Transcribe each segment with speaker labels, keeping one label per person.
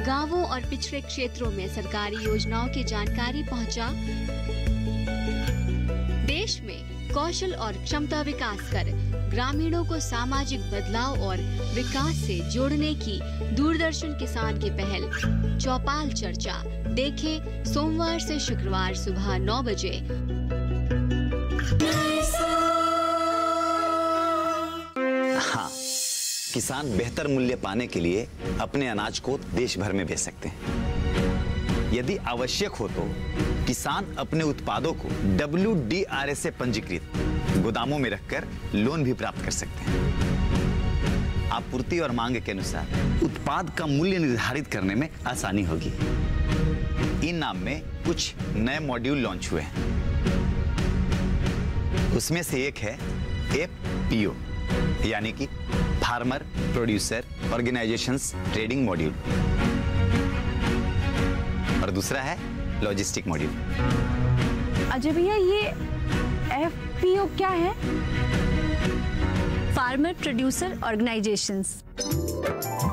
Speaker 1: गांवों और पिछड़े क्षेत्रों में सरकारी योजनाओं की जानकारी पहुंचा। देश में कौशल और क्षमता विकास कर ग्रामीणों को सामाजिक बदलाव और विकास से जोड़ने की दूरदर्शन किसान की पहल चौपाल चर्चा देखें सोमवार से शुक्रवार सुबह 9 बजे।
Speaker 2: हाँ, किसान बेहतर मूल्य पाने के लिए अपने अनाज को देश भर में बेच सकते हैं। यदि आवश्यक हो तो किसान अपने उत्पादों को WDRA से पंजीकृत गोदामों में रखकर लोन भी प्राप्त कर सकते हैं। आपूर्ति और मांग के अनुसार उत्पाद का मूल्य निर्धारित करने में आसानी होगी। इन नाम में कुछ नए मॉड्यूल लॉन्च हुए हैं। उसमें से एक है FPO यानी कि farmer producer organisations trading module और दूसरा है लॉजिस्टिक मॉड्यूल।
Speaker 3: अजय भैया, ये FPO क्या है?
Speaker 4: फार्मर प्रोड्यूसर ऑर्गेनाइजेशंस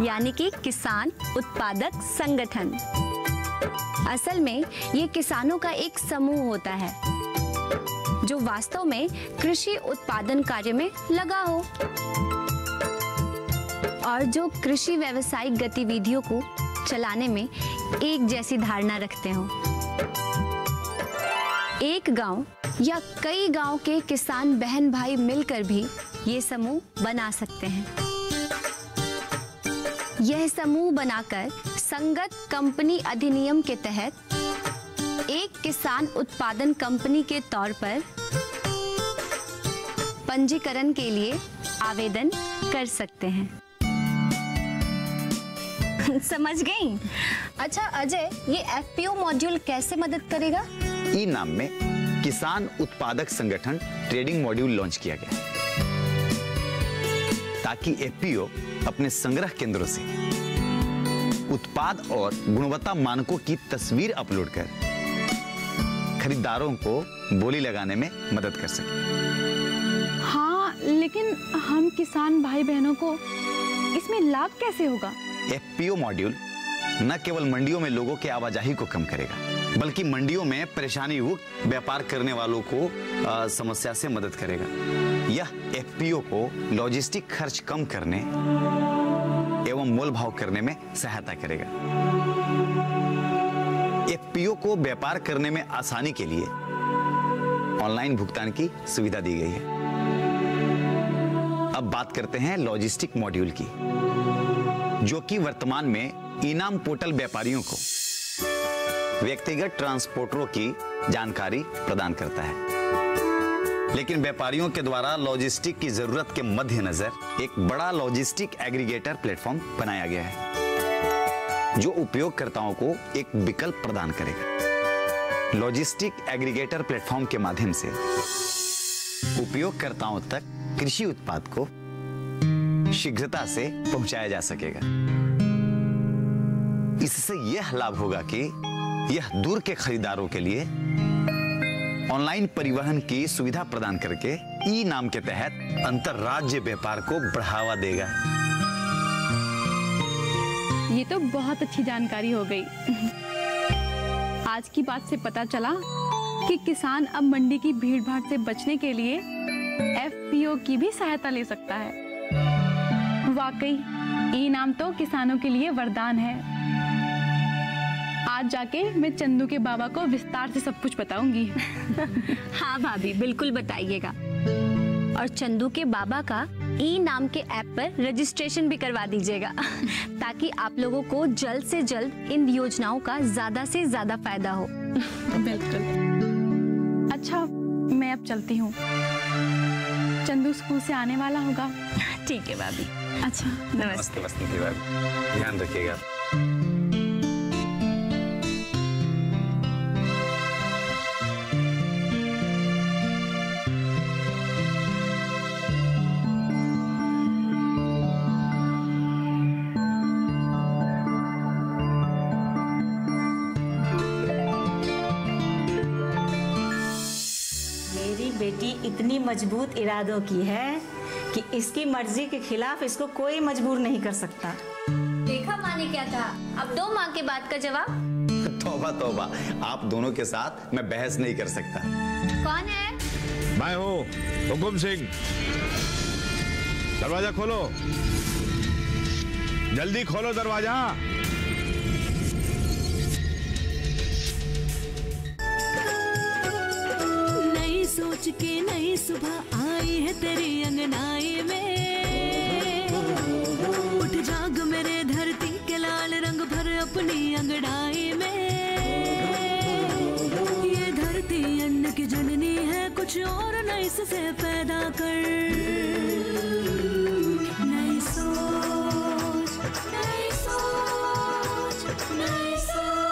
Speaker 4: यानी कि किसान उत्पादक संगठन। असल में ये किसानों का एक समूह होता है जो वास्तव में कृषि उत्पादन कार्य में लगा हो और जो कृषि व्यावसायिक गतिविधियों को चलाने में एक जैसी धारणा रखते हो। एक गांव या कई गांव के किसान बहन भाई मिलकर भी ये समूह बना सकते हैं। यह समूह बनाकर संगत कंपनी अधिनियम के तहत एक किसान उत्पादन कंपनी के तौर पर पंजीकरण के लिए आवेदन कर सकते हैं। समझ गई? अच्छा अजय, ये FPO मॉड्यूल कैसे मदद करेगा?
Speaker 2: ई नाम में किसान उत्पादक संगठन ट्रेडिंग मॉड्यूल लॉन्च किया गया ताकि FPO अपने संग्रह केंद्रों से उत्पाद और गुणवत्ता मानकों की तस्वीर अपलोड कर खरीदारों को बोली लगाने में मदद कर सके।
Speaker 3: हाँ, लेकिन हम किसान भाई बहनों को इसमें लाभ कैसे होगा?
Speaker 2: FPO मॉड्यूल न केवल मंडियों में लोगों के आवाजाही को कम करेगा बल्कि मंडियों में परेशानी युक्त व्यापार करने वालों को समस्या से मदद करेगा। यह FPO को लॉजिस्टिक खर्च कम करने एवं मोल भाव करने में सहायता करेगा। FPO को व्यापार करने में आसानी के लिए ऑनलाइन भुगतान की सुविधा दी गई है। अब बात करते हैं लॉजिस्टिक मॉड्यूल की, जो कि वर्तमान में इनाम पोर्टल व्यापारियों को व्यक्तिगत ट्रांसपोर्टरों की जानकारी प्रदान करता है। लेकिन व्यापारियों के द्वारा लॉजिस्टिक की जरूरत के मद्देनजर एक बड़ा लॉजिस्टिक एग्रीगेटर प्लेटफॉर्म बनाया गया है जो उपयोगकर्ताओं को एक विकल्प प्रदान करेगा। लॉजिस्टिक एग्रीगेटर प्लेटफॉर्म के माध्यम से उपयोगकर्ताओं तक कृषि उत्पाद को शीघ्रता से पहुंचाया जा सकेगा। इससे यह लाभ होगा कि यह दूर के खरीदारों के लिए ऑनलाइन परिवहन की सुविधा प्रदान करके ई नाम के तहत अंतरराज्य व्यापार को बढ़ावा देगा।
Speaker 3: ये तो बहुत अच्छी जानकारी हो गई। आज की बात से पता चला कि किसान अब मंडी की भीड़-भाड़ से बचने के लिए FPO की भी सहायता ले सकता है। वाकई ई नाम तो किसानों के लिए वरदान है। आज जाके मैं चंदू के बाबा को विस्तार से सब कुछ बताऊंगी।
Speaker 4: हाँ भाभी, बिल्कुल बताइएगा। और चंदू के बाबा का ई नाम के ऐप पर रजिस्ट्रेशन भी करवा दीजिएगा ताकि आप लोगों को जल्द से जल्द इन योजनाओं का ज्यादा से ज्यादा फायदा हो।
Speaker 3: बिल्कुल। अच्छा, मैं अब चलती हूँ, चंदू स्कूल से आने वाला होगा।
Speaker 4: ठीक है भाभी।
Speaker 3: अच्छा,
Speaker 2: नमस्ते। नमस्ते भाभी, ध्यान रखिएगा।
Speaker 5: बेटी इतनी मजबूत इरादों की है कि इसकी मर्जी के खिलाफ इसको कोई मजबूर नहीं कर सकता।
Speaker 4: देखा माँ ने गया था, अब दो माँ के बात का जवाब।
Speaker 2: तौबा तौबा, आप दोनों के साथ मैं बहस नहीं कर सकता।
Speaker 4: कौन है?
Speaker 6: मैं हूँ हुकुम सिंह। दरवाजा खोलो, जल्दी खोलो दरवाजा।
Speaker 7: नई सोच के नई सुबह आई है तेरी अंगनाई में, उठ जाग मेरे धरती के लाल रंग भर अपनी अंगड़ाई में। ये धरती अन्न की जननी है, कुछ और नई से पैदा कर। नई सोच, नई सोच, नई सोच।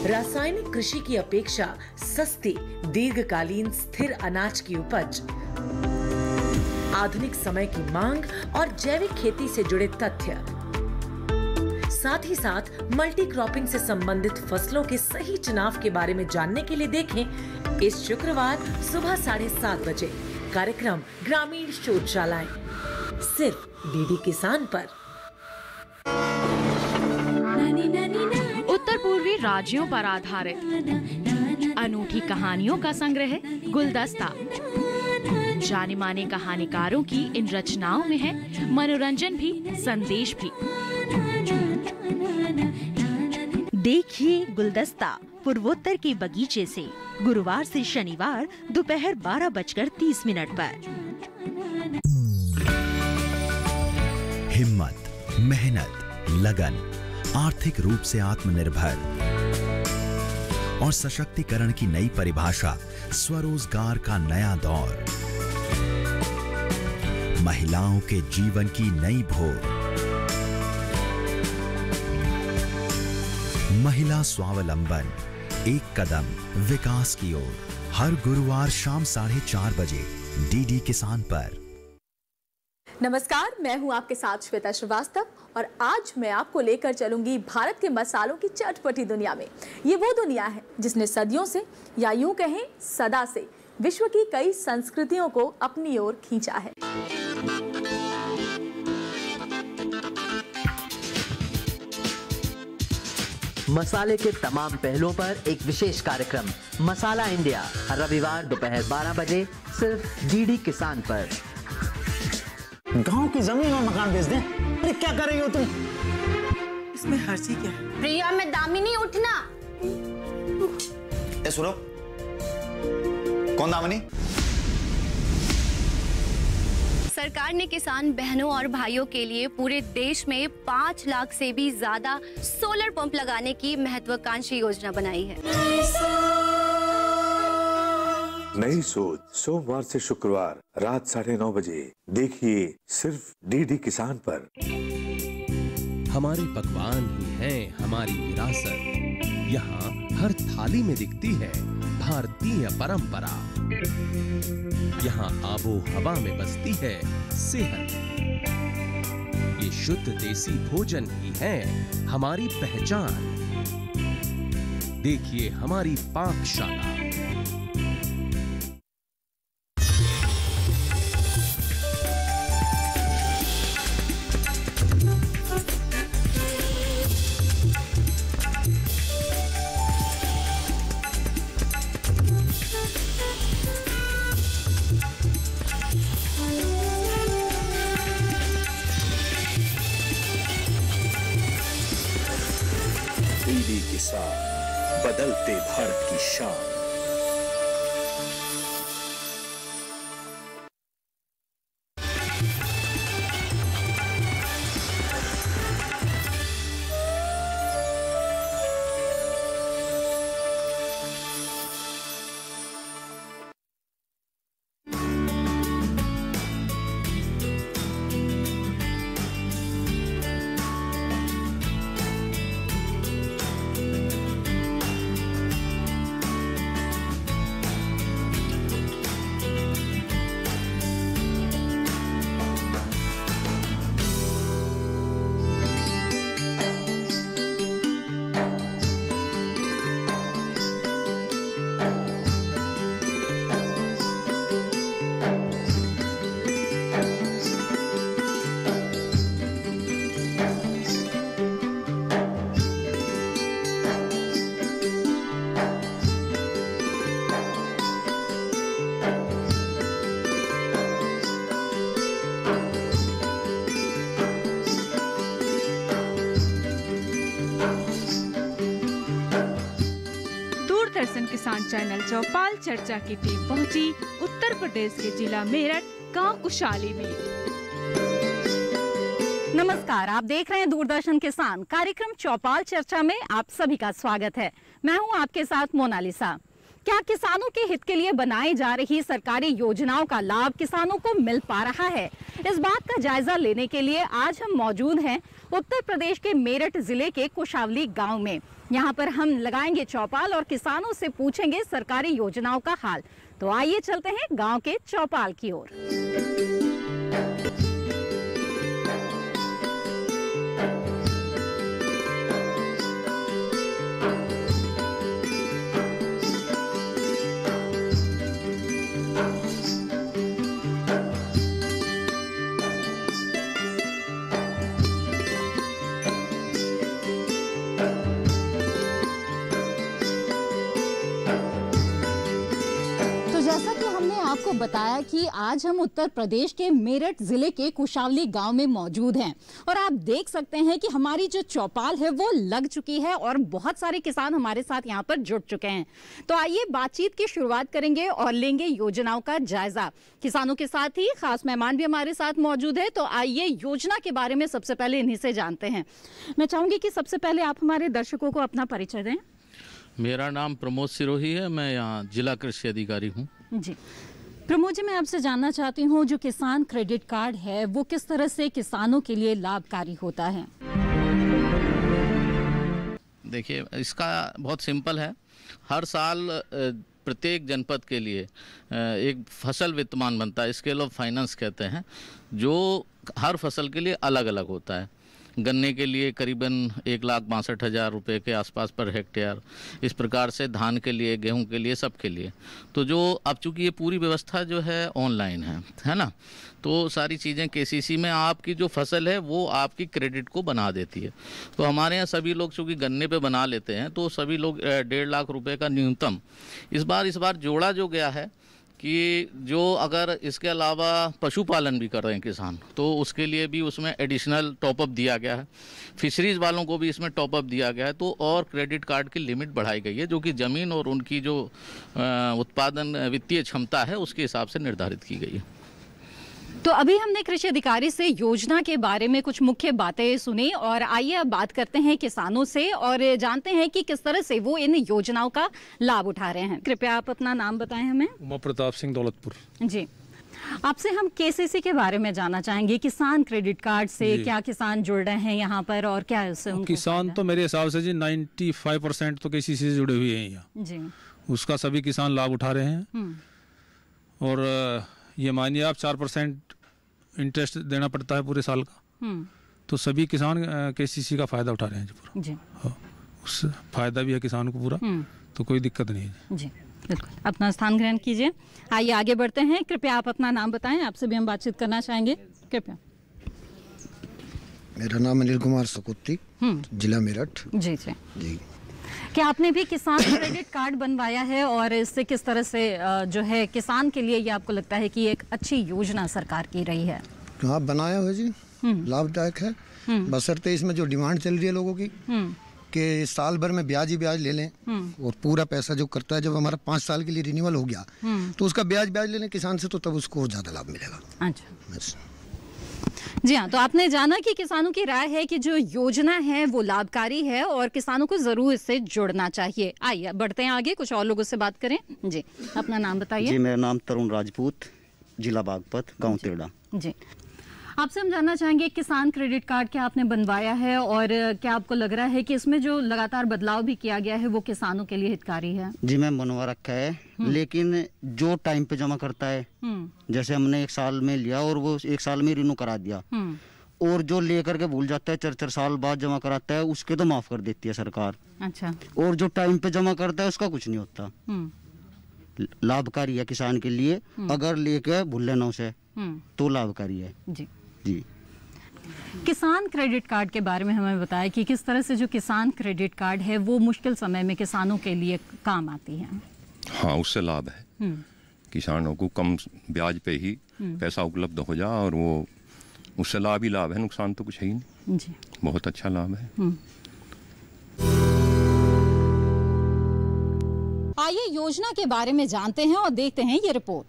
Speaker 8: रासायनिक कृषि की अपेक्षा सस्ती, दीर्घकालीन स्थिर अनाज की उपज, आधुनिक समय की मांग और जैविक खेती से जुड़े तथ्य, साथ ही साथ मल्टी क्रॉपिंग से संबंधित फसलों के सही चुनाव के बारे में जानने के लिए देखें इस शुक्रवार सुबह 7:30 बजे कार्यक्रम ग्रामीण शोधशालाएं, सिर्फ डीडी किसान पर।
Speaker 9: उत्तर पूर्वी राज्यों पर आधारित अनूठी कहानियों का संग्रह गुलदस्ता। जाने माने कहानीकारों की इन रचनाओं में है मनोरंजन भी, संदेश भी।
Speaker 10: देखिए गुलदस्ता पूर्वोत्तर के बगीचे से गुरुवार से शनिवार दोपहर 12:30 पर।
Speaker 11: हिम्मत, मेहनत, लगन, आर्थिक रूप से आत्मनिर्भर और सशक्तिकरण की नई परिभाषा, स्वरोजगार का नया दौर, महिलाओं के जीवन की नई भोर, महिला स्वावलंबन, एक कदम विकास की ओर। हर गुरुवार शाम 4:30 बजे डीडी किसान पर।
Speaker 12: नमस्कार, मैं हूं आपके साथ श्वेता श्रीवास्तव और आज मैं आपको लेकर चलूंगी भारत के मसालों की चटपटी दुनिया में। ये वो दुनिया है जिसने सदियों से, या यूं कहें सदा से, विश्व की कई संस्कृतियों को अपनी ओर खींचा है।
Speaker 13: मसाले के तमाम पहलुओं पर एक विशेष कार्यक्रम मसाला इंडिया, हर रविवार दोपहर 12 बजे सिर्फ डीडी किसान पर।
Speaker 14: गांव की जमीन और मकान बेच दें? अरे क्या कर रही हो तुम?
Speaker 15: इसमें हर्षी क्या है?
Speaker 4: प्रिया, मैं दामिनी, उठना।
Speaker 2: ए सुनो, कौन दामिनी?
Speaker 4: सरकार ने किसान बहनों और भाइयों के लिए पूरे देश में 5 लाख से भी ज्यादा सोलर पंप लगाने की महत्वाकांक्षी योजना बनाई है।
Speaker 16: नई सोच सोमवार से शुक्रवार रात 9:30 बजे देखिए सिर्फ डीडी किसान पर।
Speaker 17: हमारे पकवान ही हैं हमारी विरासत, यहाँ हर थाली में दिखती है भारतीय परंपरा। यहाँ आबो हवा में बसती है सेहत। ये शुद्ध देसी भोजन ही है हमारी पहचान। देखिए हमारी पाकशाला।
Speaker 16: डीडी किसान, बदलते भारत की शान।
Speaker 18: चैनल चौपाल चर्चा की टीम पहुंची उत्तर प्रदेश के जिला मेरठ गांव कुशाली में।
Speaker 19: नमस्कार, आप देख रहे हैं दूरदर्शन किसान कार्यक्रम चौपाल चर्चा में आप सभी का स्वागत है। मैं हूं आपके साथ मोनालिसा। क्या किसानों के हित के लिए बनाई जा रही सरकारी योजनाओं का लाभ किसानों को मिल पा रहा है? इस बात का जायजा लेने के लिए आज हम मौजूद हैं उत्तर प्रदेश के मेरठ जिले के कुशावली गांव में। यहां पर हम लगाएंगे चौपाल और किसानों से पूछेंगे सरकारी योजनाओं का हाल। तो आइए चलते हैं गांव के चौपाल की ओर। आपको बताया कि आज हम उत्तर प्रदेश के मेरठ जिले के कुशावली गांव में मौजूद हैं और आप देख सकते हैं कि हमारी जो चौपाल है वो लग चुकी है और बहुत सारे किसान हमारे साथ यहां पर जुट चुके हैं। तो आइए बातचीत की शुरुआत करेंगे और लेंगे योजनाओं का जायजा। किसानों के साथ ही खास मेहमान भी हमारे साथ मौजूद है। तो आइए योजना के बारे में सबसे पहले इन्हीं से जानते हैं। मैं चाहूंगी कि सबसे पहले आप हमारे दर्शकों को अपना परिचय दें।
Speaker 20: मेरा नाम प्रमोद सिरोही है, मैं यहाँ जिला कृषि अधिकारी हूँ।
Speaker 19: जी प्रमोद जी, मैं आपसे जानना चाहती हूँ जो किसान क्रेडिट कार्ड है वो किस तरह से किसानों के लिए लाभकारी होता है?
Speaker 20: देखिए, इसका बहुत सिंपल है। हर साल प्रत्येक जनपद के लिए एक फसल वित्तमान बनता है, स्केल ऑफ फाइनेंस कहते हैं, जो हर फसल के लिए अलग अलग होता है। गन्ने के लिए करीबन 1,62,000 रुपये के आसपास पर हेक्टेयर, इस प्रकार से धान के लिए, गेहूं के लिए, सब के लिए। तो जो अब चूंकि ये पूरी व्यवस्था जो है ऑनलाइन है ना, तो सारी चीज़ें केसीसी में आपकी जो फसल है वो आपकी क्रेडिट को बना देती है। तो हमारे यहाँ सभी लोग चूँकि गन्ने पे बना लेते हैं, तो सभी लोग 1.5 लाख रुपये का न्यूनतम इस बार जोड़ा जो गया है कि जो अगर इसके अलावा पशुपालन भी कर रहे हैं किसान, तो उसके लिए भी उसमें एडिशनल टॉपअप दिया गया है। फिशरीज़ वालों को भी इसमें टॉपअप दिया गया है। तो और क्रेडिट कार्ड की लिमिट बढ़ाई गई है, जो कि ज़मीन और उनकी जो उत्पादन वित्तीय क्षमता है उसके हिसाब से निर्धारित की गई है।
Speaker 19: तो अभी हमने कृषि अधिकारी से योजना के बारे में कुछ मुख्य बातें सुनी और आइए अब बात करते हैं किसानों से और जानते हैं कि किस तरह से वो इन योजनाओं का लाभ उठा रहे हैं। कृपया आप अपना नाम बताएं हमें।
Speaker 21: उमा प्रताप सिंह, दौलतपुर।
Speaker 19: जी, आपसे हम केसीसी के बारे में जानना चाहेंगे। किसान क्रेडिट कार्ड से क्या किसान जुड़ रहे हैं यहाँ पर और क्या है उससे?
Speaker 21: किसान तो मेरे हिसाब से जी 95% तो केसीसी से जुड़े हुए हैं यहाँ जी। उसका सभी किसान लाभ उठा रहे हैं। और ये मानिए आप 4% इंटरेस्ट देना पड़ता है पूरे साल का, तो सभी किसान केसीसी का फायदा उठा रहे हैं जी पूरा जी। हाँ, उस फायदा भी है किसान को पूरा, तो कोई दिक्कत नहीं है
Speaker 19: जी। बिल्कुल, अपना स्थान ग्रहण कीजिए। आइए आगे बढ़ते हैं। कृपया आप अपना नाम बताएं, आपसे भी हम बातचीत करना चाहेंगे। कृपया।
Speaker 22: मेरा नाम अनिल कुमार सकुत्ती, जिला मेरठ।
Speaker 19: जी जी जी। क्या आपने भी किसान क्रेडिट कार्ड बनवाया है और इससे किस तरह से जो है किसान के लिए ये आपको लगता है कि एक अच्छी योजना सरकार की रही है?
Speaker 22: हाँ, बनाया हुआ जी, लाभदायक है। बशर्ते इसमें जो डिमांड चल रही है लोगों की कि साल भर में ब्याज ही ब्याज ले लें और पूरा पैसा जो करता है, जब हमारा 5 साल के लिए रिन्यूअल हो गया तो उसका ब्याज ले लें किसान से, तो तब उसको और ज्यादा लाभ मिलेगा।
Speaker 19: अच्छा जी हाँ, तो आपने जाना कि किसानों की राय है कि जो योजना है वो लाभकारी है और किसानों को जरूर इससे जुड़ना चाहिए। आइए बढ़ते हैं आगे, कुछ और लोगों से बात करें। जी, अपना नाम बताइए।
Speaker 23: जी, मेरा नाम तरुण राजपूत, जिला बागपत, गांव तिरड़ा।
Speaker 19: जी, आपसे हम जानना चाहेंगे किसान क्रेडिट कार्ड क्या आपने बनवाया है और क्या आपको लग रहा है कि इसमें जो लगातार बदलाव भी किया गया है वो किसानों के लिए हितकारी है?
Speaker 23: जी, मैं बनवा रखा है, लेकिन जो टाइम पे जमा करता है, जैसे हमने 1 साल में लिया और वो 1 साल में रिन्यू करा दिया, और जो लेकर के भूल जाता है 4-4 साल बाद जमा कराता है, उसके तो माफ कर देती है सरकार।
Speaker 19: अच्छा।
Speaker 23: और जो टाइम पे जमा करता है उसका कुछ नहीं होता। लाभकारी है किसान के लिए, अगर लेके भूल लेना उसे तो लाभकारी है जी। जी,
Speaker 19: किसान क्रेडिट कार्ड के बारे में हमें बताया कि किस तरह से जो किसान क्रेडिट कार्ड है वो मुश्किल समय में किसानों के लिए काम आती है।
Speaker 24: हाँ, उससे लाभ है, किसानों को कम ब्याज पे ही पैसा उपलब्ध हो जा, और वो उससे लाभ ही लाभ है, नुकसान तो कुछ है ही नहीं जी। बहुत अच्छा लाभ है।
Speaker 19: आइए योजना के बारे में जानते हैं और देखते हैं ये रिपोर्ट।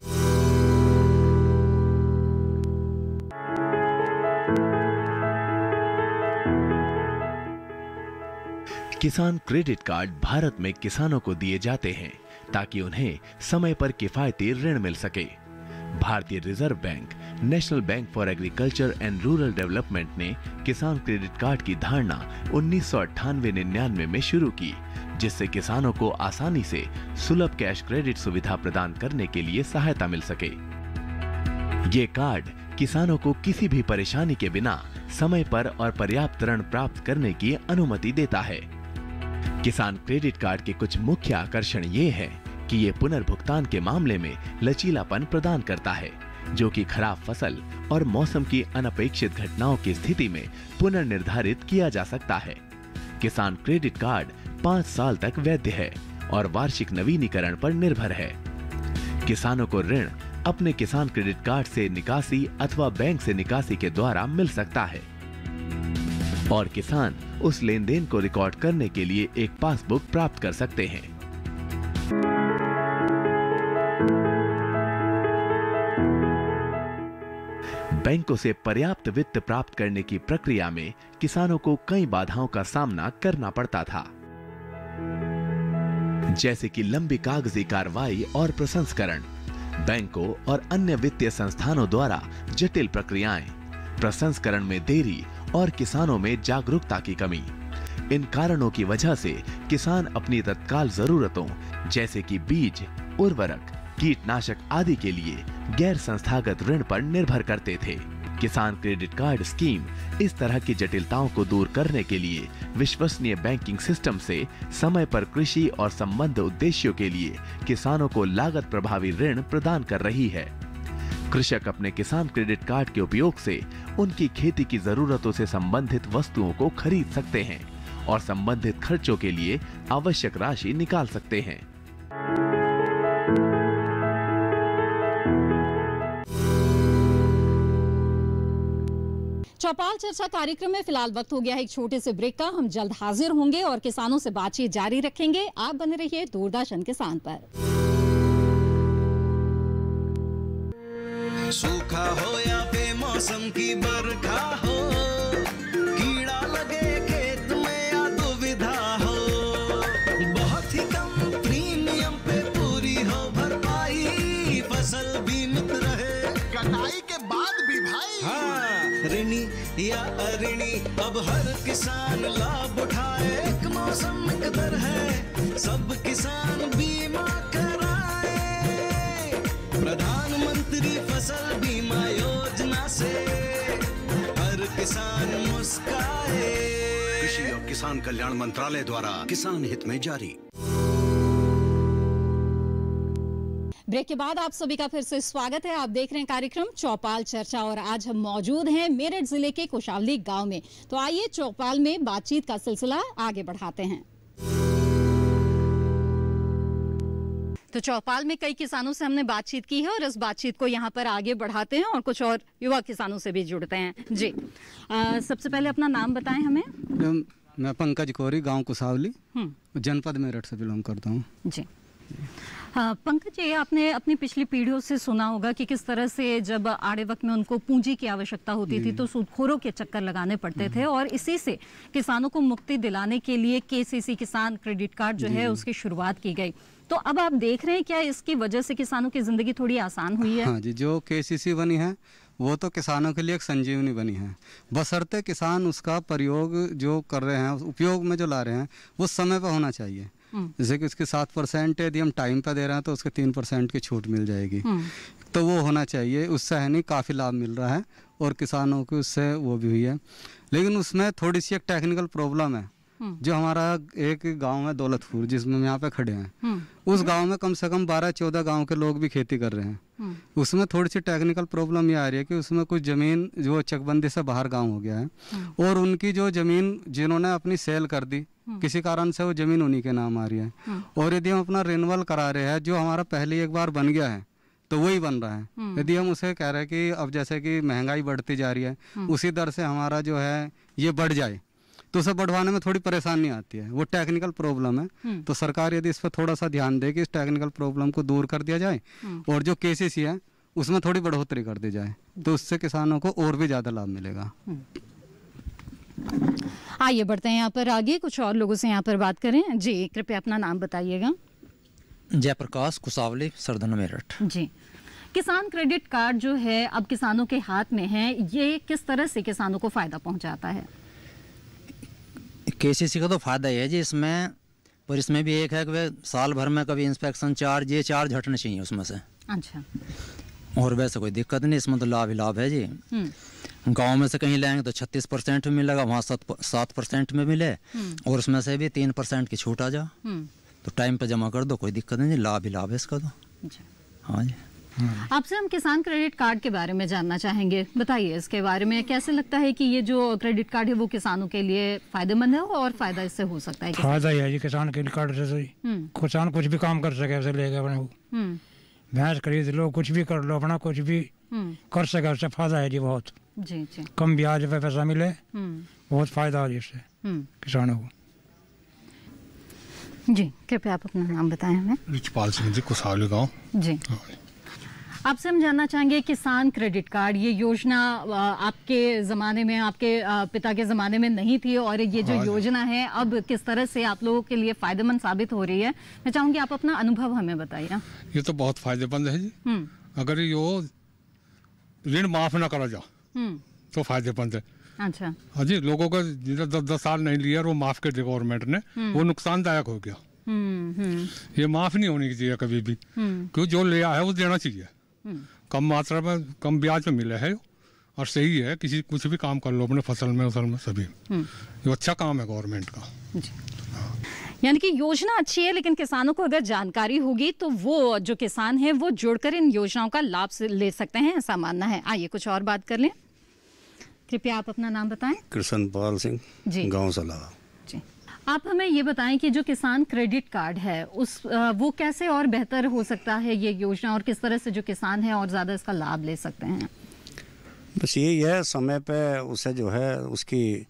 Speaker 1: किसान क्रेडिट कार्ड भारत में किसानों को दिए जाते हैं ताकि उन्हें समय पर किफायती ऋण मिल सके। भारतीय reserve bank, national bank for agriculture and rural development ने किसान क्रेडिट कार्ड की धारणा 1998-99 में शुरू की, जिससे किसानों को आसानी से सुलभ कैश क्रेडिट सुविधा प्रदान करने के लिए सहायता मिल सके। ये कार्ड किसानों को किसी भी परेशानी के बिना समय पर और पर्याप्त ऋण प्राप्त करने की अनुमति देता है। किसान क्रेडिट कार्ड के कुछ मुख्य आकर्षण ये है कि ये पुनर्भुगतान के मामले में लचीलापन प्रदान करता है, जो कि खराब फसल और मौसम की अनपेक्षित घटनाओं की स्थिति में पुनर्निर्धारित किया जा सकता है। किसान क्रेडिट कार्ड 5 साल तक वैध है और वार्षिक नवीनीकरण पर निर्भर है। किसानों को ऋण अपने किसान क्रेडिट कार्ड से निकासी अथवा बैंक से निकासी के द्वारा मिल सकता है और किसान उस लेनदेन को रिकॉर्ड करने के लिए एक पासबुक प्राप्त कर सकते हैं। बैंकों से पर्याप्त वित्त प्राप्त करने की प्रक्रिया में किसानों को कई बाधाओं का सामना करना पड़ता था, जैसे कि लंबी कागजी कार्रवाई और प्रसंस्करण, बैंकों और अन्य वित्तीय संस्थानों द्वारा जटिल प्रक्रियाएं, प्रसंस्करण में देरी और किसानों में जागरूकता की कमी। इन कारणों की वजह से किसान अपनी तत्काल जरूरतों जैसे कि बीज, उर्वरक, कीटनाशक आदि के लिए गैर संस्थागत ऋण पर निर्भर करते थे। किसान क्रेडिट कार्ड स्कीम इस तरह की जटिलताओं को दूर करने के लिए विश्वसनीय बैंकिंग सिस्टम से समय पर कृषि और संबद्ध उद्देश्यों के लिए किसानों को लागत प्रभावी ऋण प्रदान कर रही है। कृषक अपने किसान क्रेडिट कार्ड के उपयोग से उनकी खेती की जरूरतों से संबंधित वस्तुओं को खरीद सकते हैं और संबंधित खर्चों के लिए आवश्यक राशि निकाल सकते हैं।
Speaker 19: चौपाल चर्चा कार्यक्रम में फिलहाल वक्त हो गया है एक छोटे से ब्रेक का। हम जल्द हाजिर होंगे और किसानों से बातचीत जारी रखेंगे। आप बने रहिए दूरदर्शन किसान पर।
Speaker 3: सूखा हो या बेमौसम की बरखा हो, कीड़ा लगे खेत में या दुविधा हो, बहुत ही कम प्रीमियम पे पूरी हो भरपाई, फसल बीमित रहे
Speaker 5: कटाई के बाद भी भाई।
Speaker 3: हाँ, ऋणी या अऋणी अब हर किसान लाभ उठाए, एक मौसम एक दर है, सब किसान बीमा कराए, प्रधानमंत्री फसल बीमा योजना से हर किसान मुस्काए।
Speaker 5: कृषि और किसान कल्याण मंत्रालय द्वारा किसान हित में जारी।
Speaker 19: ब्रेक के बाद आप सभी का फिर से स्वागत है। आप देख रहे हैं कार्यक्रम चौपाल चर्चा और आज हम मौजूद हैं मेरठ जिले के कुशावली गांव में। तो आइए चौपाल में बातचीत का सिलसिला आगे बढ़ाते हैं। तो चौपाल में कई किसानों से हमने बातचीत की है और इस बातचीत को यहाँ पर आगे बढ़ाते हैं और कुछ और युवा किसानों से भी जुड़ते हैं। जी, सबसे पहले अपना नाम बताएं हमें।
Speaker 6: मैं पंकज कोरी, गांव कुशावली, जनपद मेरठ से बिलोंग करता हूँ।
Speaker 19: जी, पंकज जी, आपने अपनी पिछली पीढ़ियों से सुना होगा कि किस तरह से जब आड़े वक्त में उनको पूंजी की आवश्यकता होती थी तो सूदखोरों के चक्कर लगाने पड़ते थे और इसी से किसानों को मुक्ति दिलाने के लिए केसीसी किसान क्रेडिट कार्ड जो है उसकी शुरुआत की गई। तो अब आप देख रहे हैं क्या इसकी वजह से किसानों की जिंदगी थोड़ी आसान हुई है?
Speaker 6: हाँ जी, जो केसीसी बनी है वो तो किसानों के लिए एक संजीवनी बनी है, बशर्ते किसान उसका प्रयोग जो कर रहे हैं, उपयोग में जो ला रहे हैं, वो समय पर होना चाहिए। जैसे कि उसके 7% यदि हम टाइम पर दे रहे हैं तो उसके 3% की छूट मिल जाएगी, तो वो होना चाहिए। उससे है नहीं, काफ़ी लाभ मिल रहा है और किसानों को उससे वो भी हुई है। लेकिन उसमें थोड़ी सी एक टेक्निकल प्रॉब्लम है। जो हमारा एक गांव है दौलतपुर, जिसमें हम यहाँ पे खड़े हैं, उस गांव में कम से कम 12-14 गांव के लोग भी खेती कर रहे हैं। उसमें थोड़ी सी टेक्निकल प्रॉब्लम ये आ रही है कि उसमें कुछ ज़मीन जो चकबंदी से बाहर गांव हो गया है और उनकी जो ज़मीन जिन्होंने अपनी सेल कर दी, किसी कारण से वो ज़मीन उन्हीं के नाम आ रही है। और यदि हम अपना रिन्यूअल करा रहे हैं, जो हमारा पहले एक बार बन गया है तो वही बन रहा है। यदि हम उसे कह रहे हैं कि अब जैसे कि महंगाई बढ़ती जा रही है, उसी दर से हमारा जो है ये बढ़ जाए, तो उसे बढ़वाने में थोड़ी परेशानी आती है, वो टेक्निकल प्रॉब्लम है। तो सरकार यदि इस पर थोड़ा सा ध्यान दे कि इस टेक्निकल प्रॉब्लम को दूर कर दिया जाए और जो केसीसी है उसमें थोड़ी बढ़ोतरी कर दी जाए, तो उससे किसानों को और भी ज़्यादा लाभ मिलेगा।
Speaker 19: आइए बढ़ते हैं यहाँ पर आगे, कुछ और लोगों से यहाँ पर बात करें। जी, कृपया अपना नाम बताइएगा।
Speaker 7: जयप्रकाश कुसावली, सरधन मेरठ।
Speaker 19: जी, किसान क्रेडिट कार्ड जो है अब किसानों के हाथ में है, ये किस तरह से किसानों को फायदा पहुंचाता है?
Speaker 7: केसीसी का तो फायदा है जी इसमें, पर इसमें भी एक है कि वे साल भर में कभी इंस्पेक्शन चार्ज, ये चार्ज हटने चाहिए उसमें से।
Speaker 19: अच्छा।
Speaker 7: और वैसे कोई दिक्कत नहीं, इसमें तो लाभ ही लाभ है जी। गांव में से कहीं लेंगे तो 36% में मिलेगा, वहाँ 7% में मिले और उसमें से भी 3% की छूट आ जा, तो टाइम पे जमा कर दो, कोई दिक्कत नहीं, लाभ ही लाभ है इसका तो। हाँ जी।
Speaker 19: आपसे हम किसान क्रेडिट कार्ड के बारे में जानना चाहेंगे, बताइए इसके बारे में, कैसे लगता है कि ये जो क्रेडिट कार्ड है वो किसानों के लिए फायदेमंद है और फायदा इससे हो सकता है?
Speaker 8: फायदा ही है जी किसान क्रेडिट कार्ड से, किसान कुछ भी काम कर सके उसे लेके, अपने भैंस खरीद लो, कुछ भी कर लो, अपना कुछ भी कर सके, उससे फायदा है जी बहुत।
Speaker 19: जी जी।
Speaker 8: कम ब्याज पे पैसा मिले, बहुत फायदा है इससे किसानों को।
Speaker 19: जी, कृपया आप अपना नाम बताएं हमें।
Speaker 21: रिचपाल सिंह जी, कुसावली गाँव।
Speaker 19: जी, आपसे हम जानना चाहेंगे किसान क्रेडिट कार्ड, ये योजना आपके ज़माने में, आपके पिता के ज़माने में नहीं थी और ये जो योजना है अब किस तरह से आप लोगों के लिए फ़ायदेमंद साबित हो रही है, मैं चाहूँगी आप अपना अनुभव हमें बताइए।
Speaker 21: ये तो बहुत फायदेमंद है जी। अगर ये ऋण माफ़ ना करा जा तो फायदेमंद है।
Speaker 19: अच्छा।
Speaker 21: हाँ जी, लोगों का 10 साल नहीं लिया और वो माफ़ कर दिया गवर्नमेंट ने, वो नुकसानदायक हो गया। ये माफ़ नहीं होनी चाहिए कभी भी, क्योंकि जो लिया है वो देना चाहिए, कम मात्रा में, कम ब्याज में मिले है और सही है। किसी कुछ भी काम कर लो अपने फसल में सभी, ये अच्छा काम है गवर्नमेंट का।
Speaker 19: यानी कि योजना अच्छी है, लेकिन किसानों को अगर जानकारी होगी तो वो जो किसान है वो जुड़कर इन योजनाओं का लाभ ले सकते हैं, ऐसा मानना है। आइए कुछ और बात कर लें। कृपया आप अपना नाम बताएं।
Speaker 9: कृष्णपाल सिंह, गाँव सलाह।
Speaker 19: जी, आप हमें ये बताएं कि जो किसान क्रेडिट कार्ड है वो कैसे और बेहतर हो सकता है ये योजना, और किस तरह से जो किसान है और ज़्यादा इसका लाभ ले सकते हैं?
Speaker 9: बस यही है, समय पे उसे जो है उसकी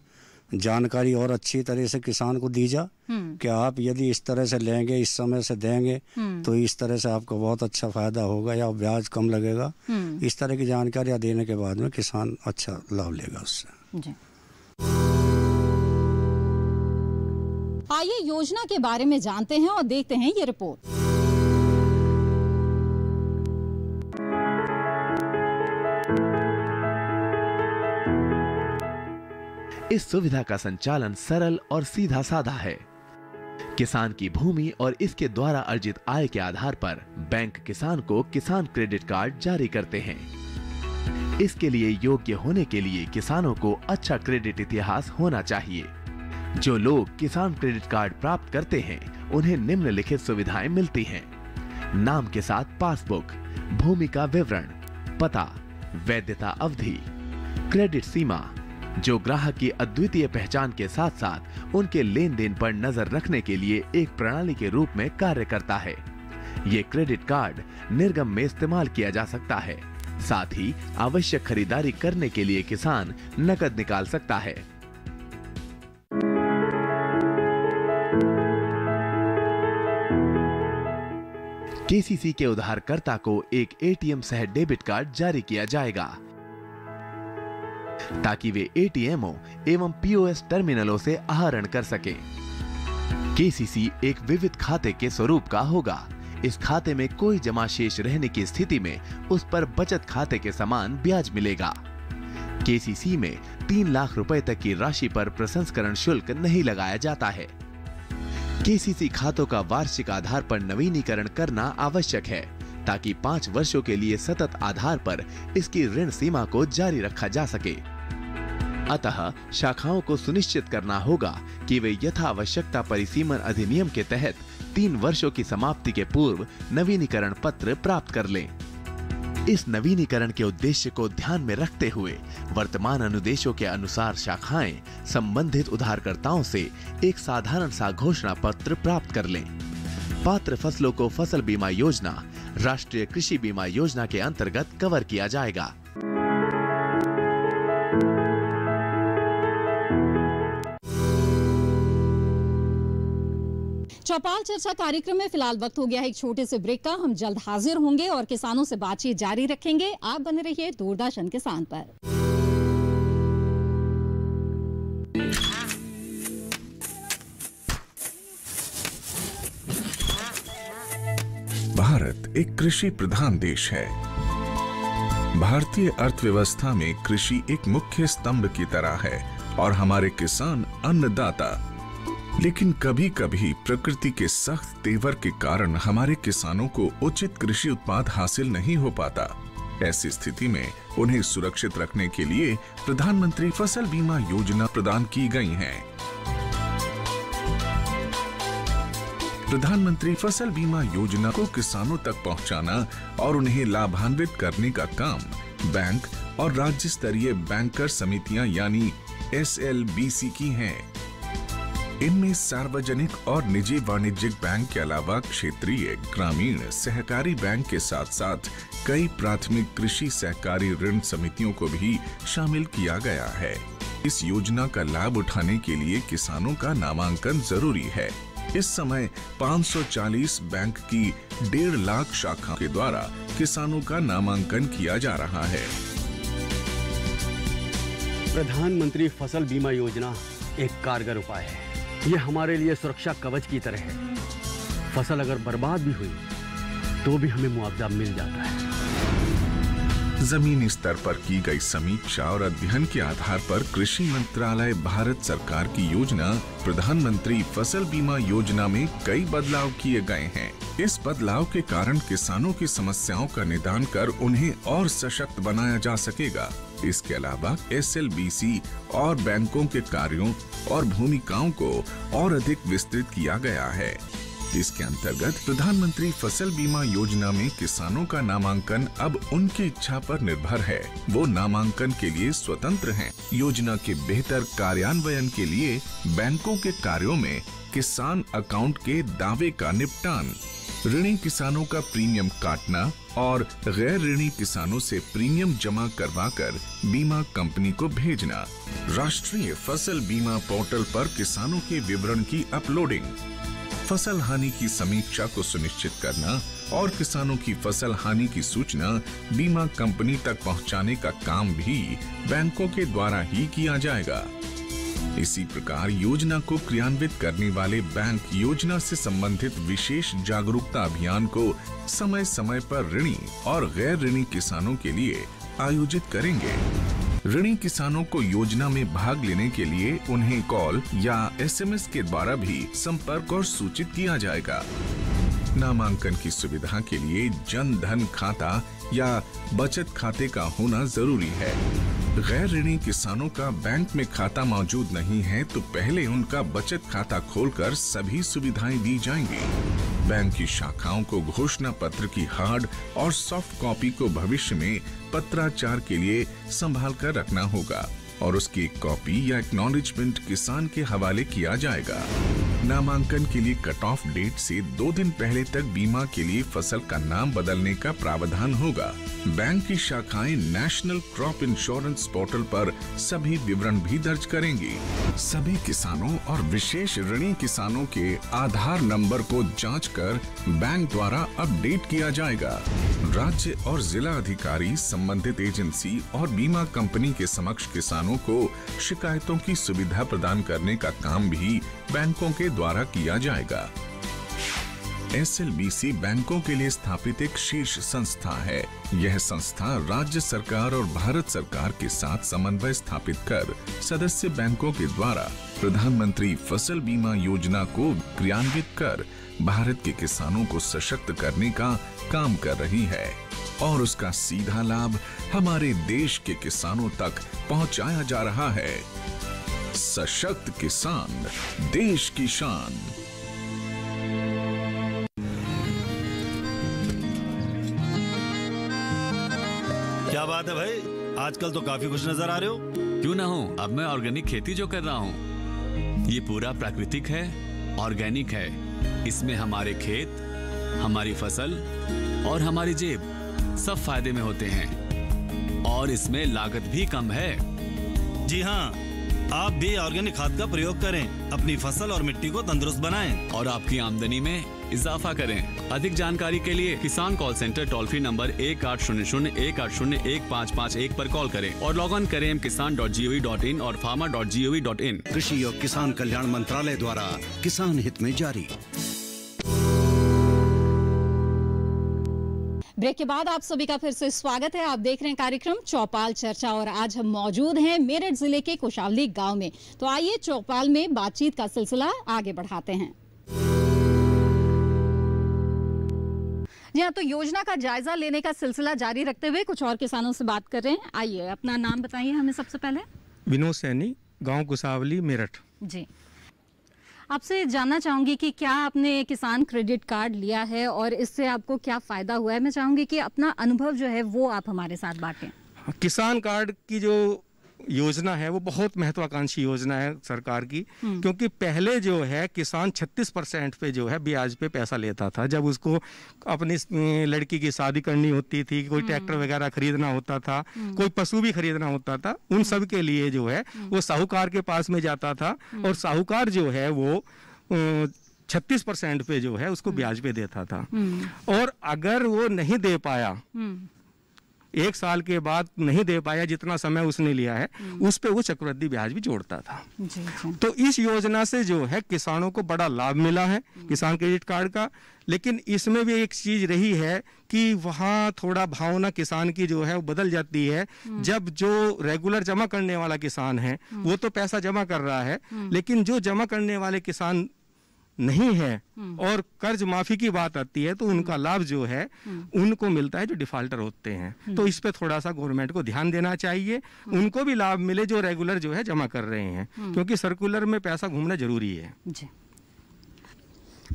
Speaker 9: जानकारी और अच्छी तरह से किसान को दी जा कि आप यदि इस तरह से लेंगे, इस समय से देंगे तो इस तरह से आपको बहुत अच्छा फायदा होगा या ब्याज कम लगेगा। इस तरह की जानकारियाँ देने के बाद में किसान अच्छा लाभ लेगा उससे।
Speaker 19: जी। आइए योजना के बारे में जानते हैं और देखते हैं ये रिपोर्ट।
Speaker 1: इस सुविधा का संचालन सरल और सीधा साधा है। किसान की भूमि और इसके द्वारा अर्जित आय के आधार पर बैंक किसान को किसान क्रेडिट कार्ड जारी करते हैं। इसके लिए योग्य होने के लिए किसानों को अच्छा क्रेडिट इतिहास होना चाहिए। जो लोग किसान क्रेडिट कार्ड प्राप्त करते हैं उन्हें निम्नलिखित सुविधाएं मिलती हैं: नाम के साथ पासबुक, भूमि का विवरण, पता, वैधता अवधि, क्रेडिट सीमा, जो ग्राहक की अद्वितीय पहचान के साथ साथ उनके लेन देन पर नजर रखने के लिए एक प्रणाली के रूप में कार्य करता है। ये क्रेडिट कार्ड निर्गम में इस्तेमाल किया जा सकता है। साथ ही आवश्यक खरीदारी करने के लिए किसान नकद निकाल सकता है। केसीसी के उधारकर्ता को एक एटीएम सह डेबिट कार्ड जारी किया जाएगा ताकि वे एटीएमओ एवं पीओएस टर्मिनलों से आहरण कर सकें। केसीसी एक विविध खाते के स्वरूप का होगा। इस खाते में कोई जमा शेष रहने की स्थिति में उस पर बचत खाते के समान ब्याज मिलेगा। केसीसी में 3 लाख रुपए तक की राशि पर प्रसंस्करण शुल्क नहीं लगाया जाता है। केसीसी खातों का वार्षिक आधार पर नवीनीकरण करना आवश्यक है ताकि 5 वर्षों के लिए सतत आधार पर इसकी ऋण सीमा को जारी रखा जा सके। अतः शाखाओं को सुनिश्चित करना होगा कि वे यथावश्यकता परिसीमन अधिनियम के तहत 3 वर्षों की समाप्ति के पूर्व नवीनीकरण पत्र प्राप्त कर लें। इस नवीनीकरण के उद्देश्य को ध्यान में रखते हुए वर्तमान अनुदेशों के अनुसार शाखाएं संबंधित उधारकर्ताओं से एक साधारण सा घोषणा पत्र प्राप्त कर लें। पात्र फसलों को फसल बीमा योजना, राष्ट्रीय कृषि बीमा योजना के अंतर्गत कवर किया जाएगा।
Speaker 19: चौपाल चर्चा कार्यक्रम में फिलहाल वक्त हो गया है एक छोटे से ब्रेक का। हम जल्द हाजिर होंगे और किसानों से बातचीत जारी रखेंगे। आप बने रहिए दूरदर्शन किसान पर।
Speaker 10: भारत एक कृषि प्रधान देश है। भारतीय अर्थव्यवस्था में कृषि एक मुख्य स्तंभ की तरह है और हमारे किसान अन्नदाता। लेकिन कभी कभी प्रकृति के सख्त तेवर के कारण हमारे किसानों को उचित कृषि उत्पाद हासिल नहीं हो पाता। ऐसी स्थिति में उन्हें सुरक्षित रखने के लिए प्रधानमंत्री फसल बीमा योजना प्रदान की गई है। प्रधानमंत्री फसल बीमा योजना को किसानों तक पहुंचाना और उन्हें लाभान्वित करने का काम बैंक और राज्य स्तरीय बैंकर समितियां यानी SLBC की हैं। इनमें सार्वजनिक और निजी वाणिज्यिक बैंक के अलावा क्षेत्रीय, ग्रामीण, सहकारी बैंक के साथ साथ कई प्राथमिक कृषि सहकारी ऋण समितियों को भी शामिल किया गया है। इस योजना का लाभ उठाने के लिए किसानों का नामांकन जरूरी है। इस समय 540 बैंक की 1.5 लाख शाखा के द्वारा किसानों का नामांकन किया जा रहा है।
Speaker 11: प्रधानमंत्री फसल बीमा योजना एक कारगर उपाय है। ये हमारे लिए सुरक्षा कवच की तरह है। फसल अगर बर्बाद भी हुई तो भी हमें मुआवजा मिल जाता है।
Speaker 10: जमीनी स्तर पर की गई समीक्षा और अध्ययन के आधार पर कृषि मंत्रालय भारत सरकार की योजना प्रधानमंत्री फसल बीमा योजना में कई बदलाव किए गए हैं। इस बदलाव के कारण किसानों की समस्याओं का निदान कर उन्हें और सशक्त बनाया जा सकेगा। इसके अलावा SLBC और बैंकों के कार्यों और भूमिकाओं को और अधिक विस्तृत किया गया है। इसके अंतर्गत प्रधानमंत्री फसल बीमा योजना में किसानों का नामांकन अब उनकी इच्छा पर निर्भर है। वो नामांकन के लिए स्वतंत्र हैं। योजना के बेहतर कार्यान्वयन के लिए बैंकों के कार्यों में किसान अकाउंट के दावे का निपटान, ऋणी किसानों का प्रीमियम काटना और गैर ऋणी किसानों से प्रीमियम जमा करवाकर बीमा कंपनी को भेजना, राष्ट्रीय फसल बीमा पोर्टल पर किसानों के विवरण की अपलोडिंग, फसल हानि की समीक्षा को सुनिश्चित करना और किसानों की फसल हानि की सूचना बीमा कंपनी तक पहुंचाने का काम भी बैंकों के द्वारा ही किया जाएगा। इसी प्रकार योजना को क्रियान्वित करने वाले बैंक योजना से संबंधित विशेष जागरूकता अभियान को समय समय पर ऋणी और गैर ऋणी किसानों के लिए आयोजित करेंगे। ऋणी किसानों को योजना में भाग लेने के लिए उन्हें कॉल या SMS के द्वारा भी संपर्क और सूचित किया जाएगा। नामांकन की सुविधा के लिए जन धन खाता या बचत खाते का होना जरूरी है। गैर ऋणी किसानों का बैंक में खाता मौजूद नहीं है तो पहले उनका बचत खाता खोलकर सभी सुविधाएं दी जाएंगी। बैंक की शाखाओं को घोषणा पत्र की हार्ड और सॉफ्ट कॉपी को भविष्य में पत्राचार के लिए संभाल कर रखना होगा और उसकी एक कॉपी या एक्नॉलेजमेंट किसान के हवाले किया जाएगा। नामांकन के लिए कट ऑफ डेट से 2 दिन पहले तक बीमा के लिए फसल का नाम बदलने का प्रावधान होगा। बैंक की शाखाएं नेशनल क्रॉप इंश्योरेंस पोर्टल पर सभी विवरण भी दर्ज करेंगी। सभी किसानों और विशेष ऋणी किसानों के आधार नंबर को जांचकर बैंक द्वारा अपडेट किया जाएगा। राज्य और जिला अधिकारी संबंधित एजेंसी और बीमा कंपनी के समक्ष किसानों को शिकायतों की सुविधा प्रदान करने का काम भी बैंकों के द्वारा किया जाएगा। SLBC बैंकों के लिए स्थापित एक शीर्ष संस्था है। यह संस्था राज्य सरकार और भारत सरकार के साथ समन्वय स्थापित कर सदस्य बैंकों के द्वारा प्रधानमंत्री फसल बीमा योजना को क्रियान्वित कर भारत के किसानों को सशक्त करने का काम कर रही है और उसका सीधा लाभ हमारे देश के किसानों तक पहुंचाया जा रहा है। सशक्त किसान, देश की शान।
Speaker 12: क्या बात है भाई, आजकल तो काफी खुश नजर आ रहे हो।
Speaker 13: क्यों ना हो, अब मैं ऑर्गेनिक खेती जो कर रहा हूँ ये पूरा प्राकृतिक है, ऑर्गेनिक है। इसमें हमारे खेत, हमारी फसल और हमारी जेब सब फायदे में होते हैं और इसमें लागत भी कम है।
Speaker 12: जी हाँ, आप भी ऑर्गेनिक खाद का प्रयोग करें, अपनी फसल और मिट्टी को तंदुरुस्त बनाएं
Speaker 13: और आपकी आमदनी में इजाफा करें। अधिक जानकारी के लिए किसान call centre toll free number 1800-180-1551 पर कॉल करें और लॉग ऑन करें kisan.gov.in और farmer.gov.in।
Speaker 5: कृषि और किसान कल्याण मंत्रालय द्वारा किसान हित में जारी।
Speaker 19: ब्रेक के बाद आप सभी का फिर से स्वागत है। आप देख रहे हैं कार्यक्रम चौपाल चर्चा और आज हम मौजूद हैं मेरठ जिले के कुशावली गांव में। तो आइए चौपाल में बातचीत का सिलसिला आगे बढ़ाते हैं। जी हाँ, तो योजना का जायजा लेने का सिलसिला जारी रखते हुए कुछ और किसानों से बात कर रहे हैं। आइए अपना नाम बताइए हमें सबसे पहले।
Speaker 2: विनोद सैनी, गांव कुशावली, मेरठ।
Speaker 19: जी, आपसे जानना चाहूंगी कि क्या आपने किसान क्रेडिट कार्ड लिया है और इससे आपको क्या फायदा हुआ है। मैं चाहूंगी कि अपना अनुभव जो है वो आप हमारे साथ बांटें।
Speaker 2: किसान कार्ड की जो योजना है वो बहुत महत्वाकांक्षी योजना है सरकार की, क्योंकि पहले जो है किसान 36% पे जो है ब्याज पे पैसा लेता था। जब उसको अपनी लड़की की शादी करनी होती थी, कोई ट्रैक्टर वगैरह खरीदना होता था, कोई पशु भी खरीदना होता था, उन सब के लिए जो है वो साहूकार के पास में जाता था और साहूकार जो है वो 36% पे जो है उसको ब्याज पे देता था। और अगर वो नहीं दे पाया, 1 साल के बाद नहीं दे पाया जितना समय उसने लिया है, उस पे वो चक्रवृद्धि ब्याज भी जोड़ता था। तो इस योजना से जो है किसानों को बड़ा लाभ मिला है किसान क्रेडिट कार्ड का। लेकिन इसमें भी एक चीज रही है कि वहाँ थोड़ा भावना किसान की जो है वो बदल जाती है। जब जो रेगुलर जमा करने वाला किसान है वो तो पैसा जमा कर रहा है, लेकिन जो जमा करने वाले किसान नहीं है और कर्ज माफी की बात आती है तो उनका लाभ जो है उनको मिलता है जो डिफाल्टर होते हैं। तो इस पे थोड़ा सा गवर्नमेंट को ध्यान देना चाहिए, उनको भी लाभ मिले जो रेगुलर जो है जमा कर रहे हैं, क्योंकि सर्कुलर में पैसा घूमना जरूरी है।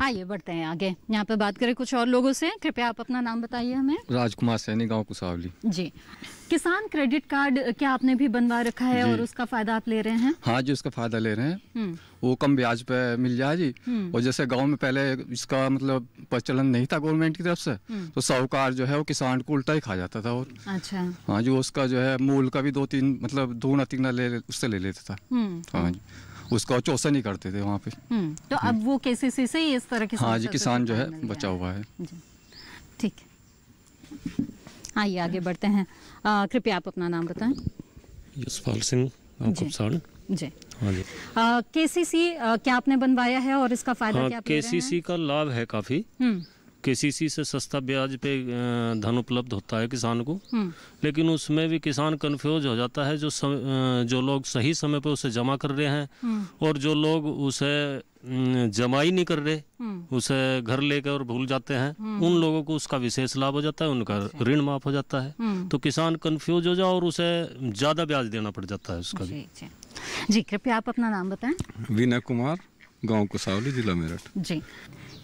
Speaker 19: आइए बढ़ते हैं आगे, यहाँ पे बात करें कुछ और लोगों से। कृपया आप अपना नाम बताइए हमें।
Speaker 4: राजकुमार सैनी, गांव कुशावली। जी,
Speaker 19: किसान क्रेडिट कार्ड क्या आपने भी बनवा रखा है और उसका फायदा आप ले रहे हैं?
Speaker 4: हाँ जी, उसका फायदा ले रहे हैं। वो कम ब्याज पे मिल जाए जी। और जैसे गांव में पहले इसका मतलब प्रचलन नहीं था गवर्नमेंट की तरफ से, तो साहूकार जो है वो किसान को उल्टा ही खा जाता था। और
Speaker 19: अच्छा,
Speaker 4: हाँ जी, उसका जो है मूल का भी 2-3 मतलब 2-3 उससे ले लेता था। हाँ जी, उसका चौसा नहीं करते थे वहाँ पे।
Speaker 19: तो अब वो केसीसी से इस तरह की,
Speaker 4: हाँ जी, किसान जो है बचा हुआ है।
Speaker 19: ठीक है, आइए आगे बढ़ते हैं। कृपया आप अपना नाम बताएं।
Speaker 14: यशपाल सिंह,
Speaker 19: जी। हाँ जी, केसीसी क्या आपने बनवाया है और इसका फायदा क्या?
Speaker 14: केसीसी का लाभ है काफी। केसीसी से सस्ता ब्याज पे धन उपलब्ध होता है किसान को, लेकिन उसमें भी किसान कंफ्यूज हो जाता है। जो लोग सही समय पे उसे जमा कर रहे हैं और जो लोग उसे जमा ही नहीं कर रहे, उसे घर लेकर और भूल जाते हैं, उन लोगों को उसका विशेष लाभ हो जाता है, उनका ऋण माफ हो जाता है। तो किसान कंफ्यूज हो जाए और उसे ज्यादा ब्याज देना पड़ जाता है उसका भी।
Speaker 19: जी, कृपया आप अपना नाम बताएं।
Speaker 4: विनय कुमार, गाँव कुशावली, जिला मेरठ।
Speaker 19: जी,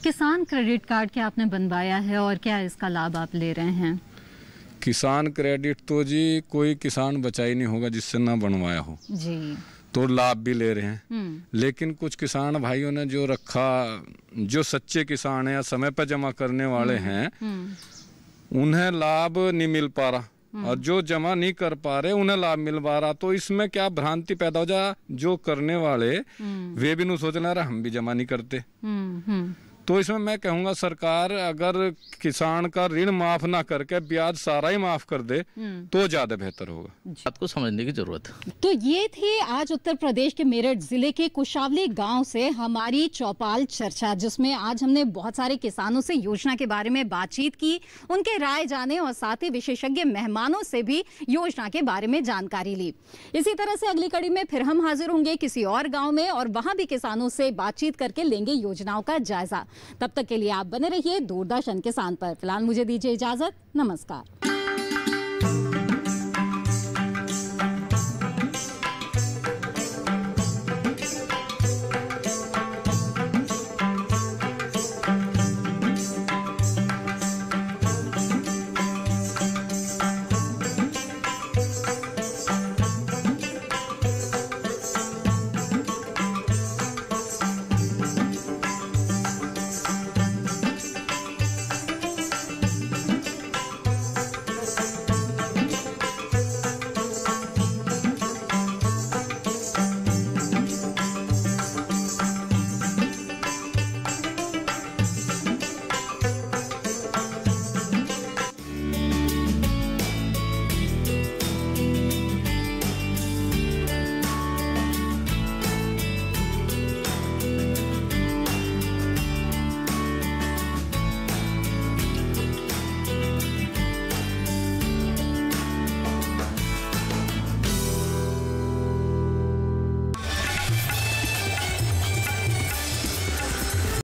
Speaker 19: किसान क्रेडिट कार्ड क्या आपने बनवाया है और क्या इसका लाभ आप ले रहे हैं?
Speaker 4: किसान क्रेडिट तो जी कोई किसान बचा ही नहीं होगा जिससे ना बनवाया हो
Speaker 19: जी,
Speaker 4: तो लाभ भी ले रहे हैं। लेकिन कुछ किसान भाइयों ने जो रखा, जो सच्चे किसान हैं या समय पर जमा करने वाले हैं, उन्हें लाभ नहीं मिल पा रहा और जो जमा नहीं कर पा रहे उन्हें लाभ मिल पा रहा। तो इसमें क्या भ्रांति पैदा हो जा, जो करने वाले वे भी नहीं सोचना रहा हम भी जमा नहीं करते। तो इसमें मैं कहूँगा सरकार अगर किसान का ऋण माफ ना करके ब्याज सारा ही माफ कर दे तो ज्यादा बेहतर होगा।
Speaker 20: बात को समझने की जरूरत है।
Speaker 19: तो ये थी आज उत्तर प्रदेश के मेरठ जिले के कुशावली गांव से हमारी चौपाल चर्चा, जिसमें आज हमने बहुत सारे किसानों से योजना के बारे में बातचीत की, उनके राय जाने और साथ ही विशेषज्ञ मेहमानों से भी योजना के बारे में जानकारी ली। इसी तरह से अगली कड़ी में फिर हम हाजिर होंगे किसी और गाँव में और वहां भी किसानों से बातचीत करके लेंगे योजनाओं का जायजा। तब तक के लिए आप बने रहिए दूरदर्शन किसान पर। फिलहाल मुझे दीजिए इजाजत, नमस्कार।